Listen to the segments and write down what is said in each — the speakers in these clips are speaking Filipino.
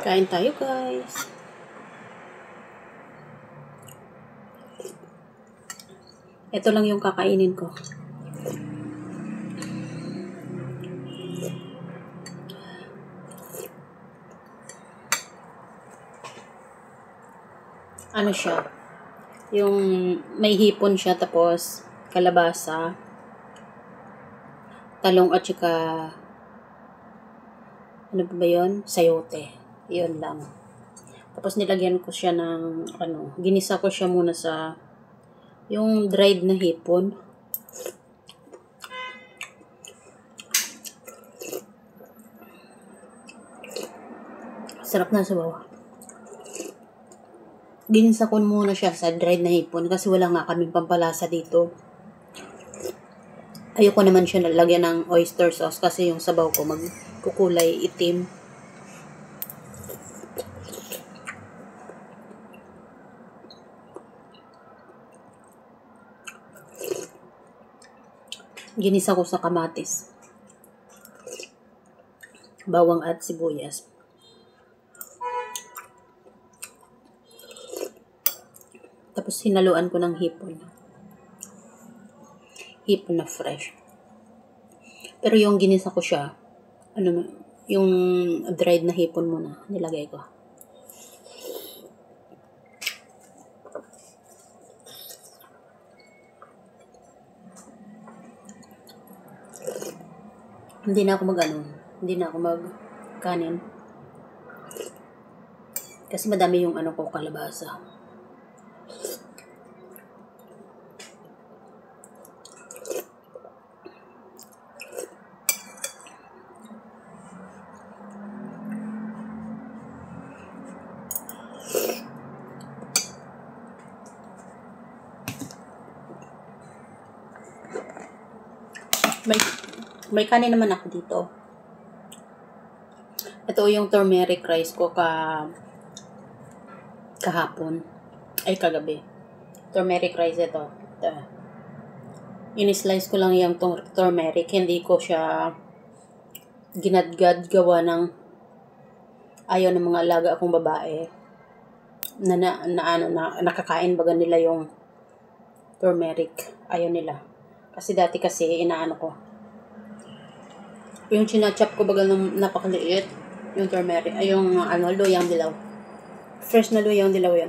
Kain tayo, guys. Ito lang yung kakainin ko. Ano siya? Yung may hipon siya, tapos kalabasa, talong at saka ano ba yun? Sayote. Yun lang. Tapos nilagyan ko siya ng ginisa ko siya muna sa yung dried na hipon. Sarap na sa bawah. Ginisa ko muna siya sa dried na hipon kasi wala nga kaming pampalasa dito. Ayoko naman siya nalagyan ng oyster sauce kasi yung sabaw ko magkukulay itim. Ginisa ko sa kamatis, bawang at sibuyas. Tapos hinaluan ko ng hipon. Hipon na fresh. Pero yung ginisa ko siya, yung dried na hipon muna nilagay ko. Hindi na ako mag-kanin. Kasi madami yung kalabasa. May kanin naman ako dito. Ito yung turmeric rice ko kahapon. Ay, kagabi. Turmeric rice ito. In-slice ko lang yung turmeric. Hindi ko siya ginadgad gawa ng ayaw ng mga alaga akong babae na nakakain baga nila yung turmeric. Ayaw nila. Kasi dati inaano ko. Yung chinachop ko baga ng napakaliit, yung turmeric, ay yung luyang dilaw. Fresh na luyang dilaw yan.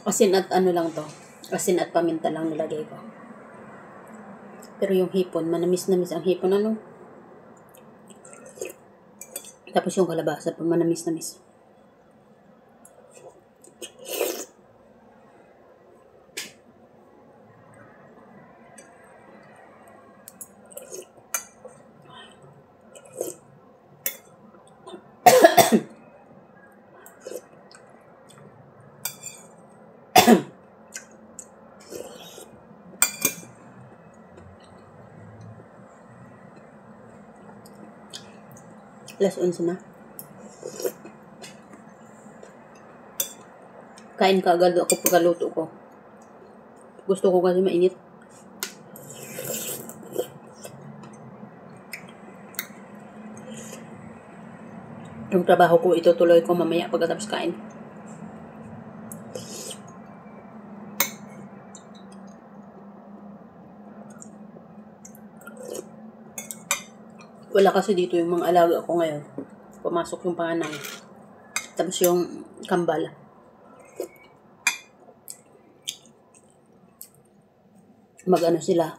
Asin at lang to. Asin at paminta lang nilagay ko. Pero yung hipon, manamis-namis ang hipon, Tapos yung kalabasa, manamis-namis. Alas 11 na. Kain ka agad ako pagkaluto ko. Gusto ko kasi mainit. Yung trabaho ko, itutuloy ko mamaya pagkatapos kain. Wala kasi dito yung mga alaga ko ngayon. Pumasok yung panganay. Tapos yung kambal. Sila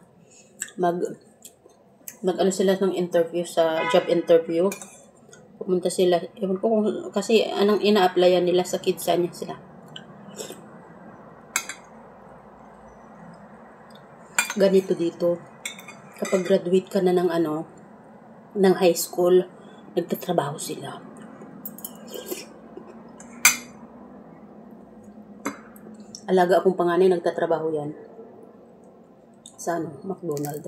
ng interview sa job interview. Pumunta sila. Ewan ko kasi anong ina-applyan nila sa Kidsania sila. Ganito dito. Kapag graduate ka na ng high school, nagtatrabaho sila. Alaga akong panganay, nagtatrabaho yan. Sa McDonald's.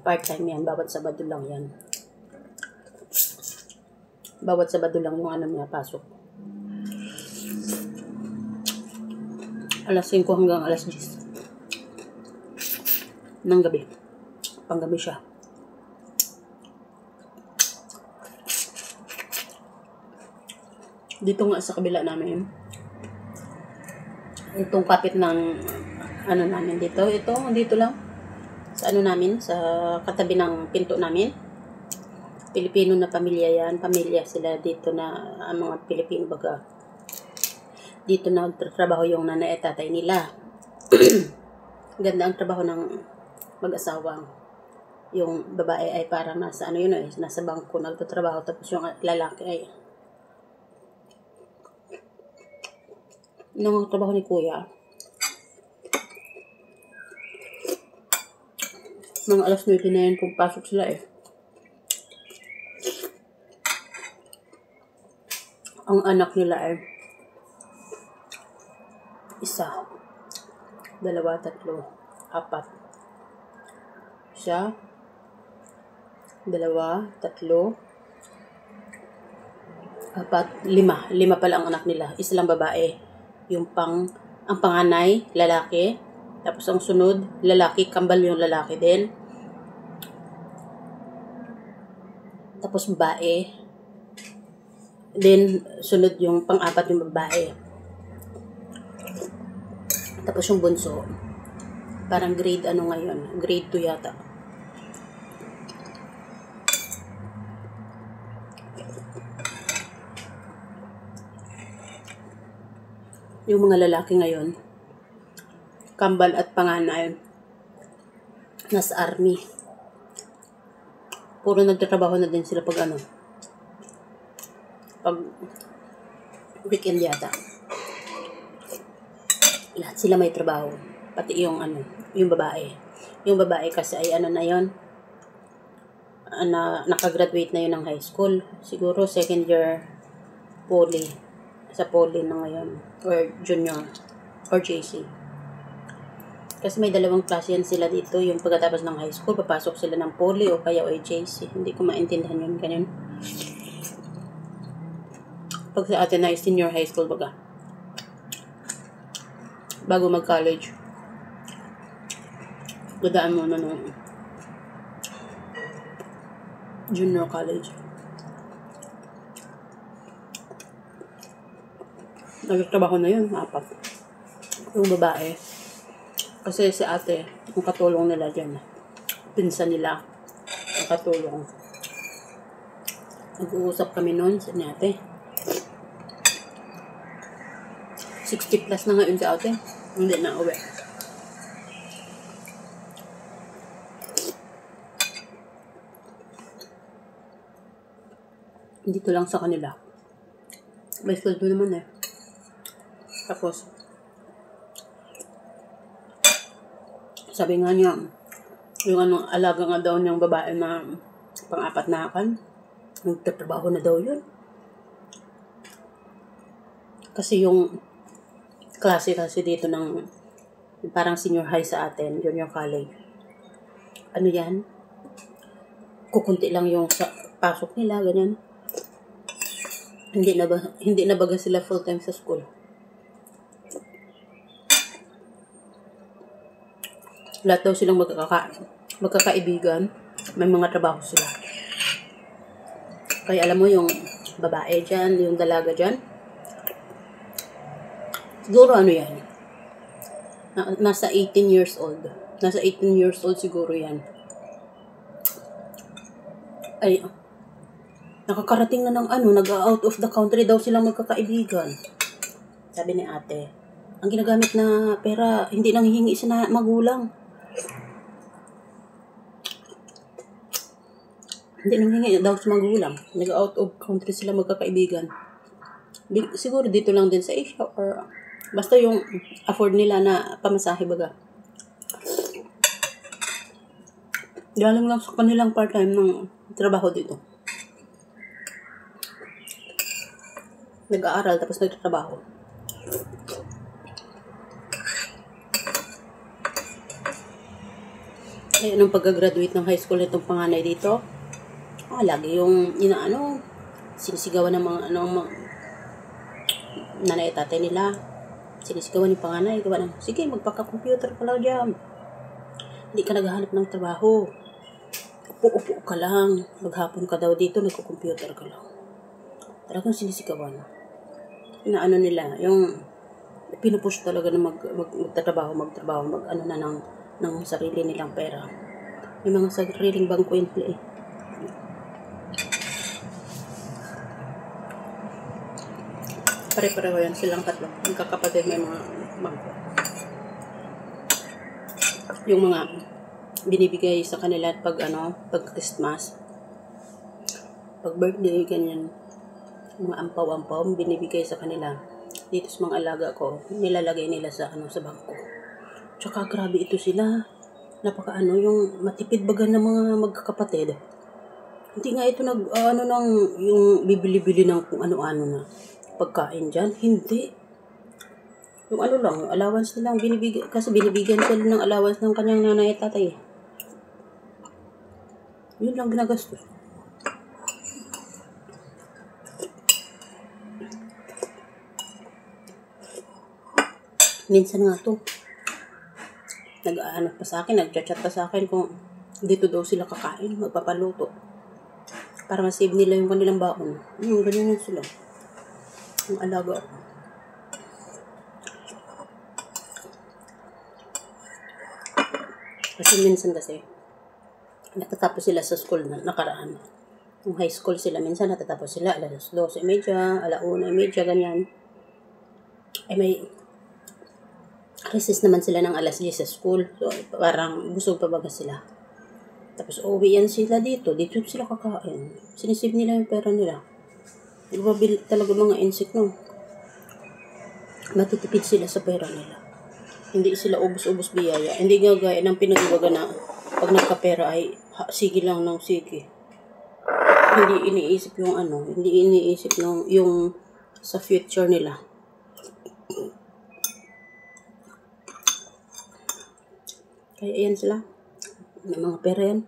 Part-time yan, bawat Sabado lang yan. Bawat Sabado lang yung niya pasok. Alas 5 hanggang alas 10 ng gabi. Panggabi siya. Dito nga sa kabila namin, itong kapit ng ano namin dito, dito lang sa ano namin, sa katabi ng pinto namin. Pilipino na pamilya yan, pamilya sila dito na mga Pilipino baga. Dito nagtatrabaho yung nanay at tatay nila. Ganda ang trabaho ng mag-asawang. Yung babae ay parang nasa ano yun eh, nasa bangko nagtatrabaho, tapos yung lalaki ay nung trabaho ni kuya. Mga alas 9 na yun kung pasok sila eh. Ang anak nila ay 1, 2, 3, 4. Siya, 2, 3, 4, 5. 5 pala ang anak nila. Isa lang babae. Ang panganay, lalaki. Tapos ang sunod, lalaki. Kambal yung lalaki din. Tapos babae. Then, sunod yung pang-4 yung babae. Tapos yung bunso. Parang grade ano ngayon? Grade 2 yata. Yung mga lalaki ngayon, kambal at panganay, nasa army. Puro nagtatrabaho na din sila pag weekend yata. Lahat sila may trabaho. Pati yung yung babae. Yung babae kasi ay na yun, nakagraduate na yun ng high school. Siguro second year poly. Sa poly na ngayon. Or junior. Or JC. Kasi may dalawang klase yan sila dito. Yung pagkatapos ng high school, papasok sila ng poly o kaya JC. Hindi ko maintindihan yun. Ganyan. Pag sa atin ay senior high school baga. Bago mag-college. Gadaan muna ng junior college. Nagtrabaho na yun, 4. Yung babae. Kasi si ate, yung katulong nila dyan. Pinsan nila. Yung katulong. Nag-uusap kami noon sa ni ate. 60 plus na ngayon si ate. Hindi na uwi. Dito lang sa kanila. May sweldo naman eh. Tapos, sabi nga niya, yung alaga nga daw niyang babae na pang-4 na akan, nagtatrabaho na daw yun. Kasi yung klase kasi dito ng parang senior high sa atin, junior college. Ano yan? Kukunti lang yung sa pasok nila, ganyan. Hindi na baga sila full time sa school. Lahat daw silang magkakaibigan, may mga trabaho sila. Kaya alam mo yung babae dyan, yung dalaga dyan, siguro yan, nasa 18 years old. Nasa 18 years old siguro yan. Ay, nakakarating na ng nag-out of the country daw silang magkakaibigan. Sabi ni ate, ang ginagamit na pera, hindi nang hihingi sa magulang. Hindi nang hihingi daw sa magulang. Nag-out of country sila magkakaibigan. Siguro dito lang din sa Asia or basta yung afford nila na pamasahe baga. Galing lang sa kanilang part-time ng trabaho dito. Nag-aaral tapos nagtatrabaho. Kaya nung pag-graduate ng high school itong panganay dito, lagi yung sinisigawan ng mga nanay at tatay nila. Sinisigawan yung panganay, gawa ng, sige, magpaka-computer ka lang dyan. Hindi ka naghahanap ng trabaho. Upo-upo ka lang. Maghapon ka daw dito, nagko-computer ka lang. Talagang sinisigawan. Inaano nila, yung pinupush talaga na magtatrabaho, mag-ano na ng sarili nilang pera. May mga sariling bangko yun pala eh. Pare-pareho yan silang tatlo. Ang kakapatid may mga bangko. Yung mga binibigay sa kanila pag Christmas, pag birthday, ganyan, mga ampaw-ampaw binibigay sa kanila. Dito sa mga alaga ko, nilalagay nila sa sa bangko. Tsaka grabe ito sila. Yung matipid baga ng mga magkakapatid. Hindi nga ito yung bibili-bili ng kung ano-ano na pagkain dyan. Hindi. Yung lang, allowance nilang binibigyan, kasi binibigyan sila ng allowance ng kanyang nanay at tatay. Yun lang ginagastos. Minsan nga to, nag-aanap pa sa akin, nag-chat pa sa akin kung dito daw sila kakain, magpapaluto. Para ma-save nila yung kanilang baon. Ganyan yun sila. Ang alaga. Kasi minsan natatapos sila sa school na nakaraan. Yung high school sila, minsan natatapos sila alas 12:30, 1:30, ganyan. May recess naman sila ng alas 10 sa school. So, parang busog pa baga sila. Tapos, uwi yan sila dito. Dito sila kakain. Sinisave nila yung pera nila. Diba talaga mga insect, no? Matitipid sila sa pera nila. Hindi sila ubos-ubos biyaya. Hindi gagaya ng pinag-iwaga na pag nagkapera ay sige lang ng sige. Hindi iniisip yung hindi iniisip yung sa future nila. Kaya ayan sila. May mga pera yan.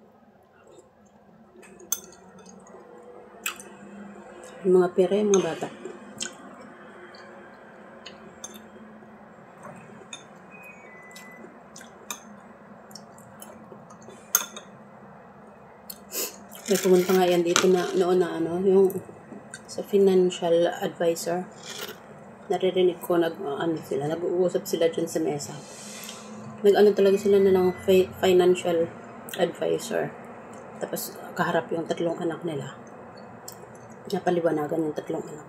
May mga pera yan, mga bata. May pumunta nga yan dito na noon yung sa financial advisor. Naririnig ko nag-uusap sila dyan sa mesa. Talaga sila na ng financial advisor. Tapos kaharap yung 3 anak nila. Napaliwanagan yung 3 anak.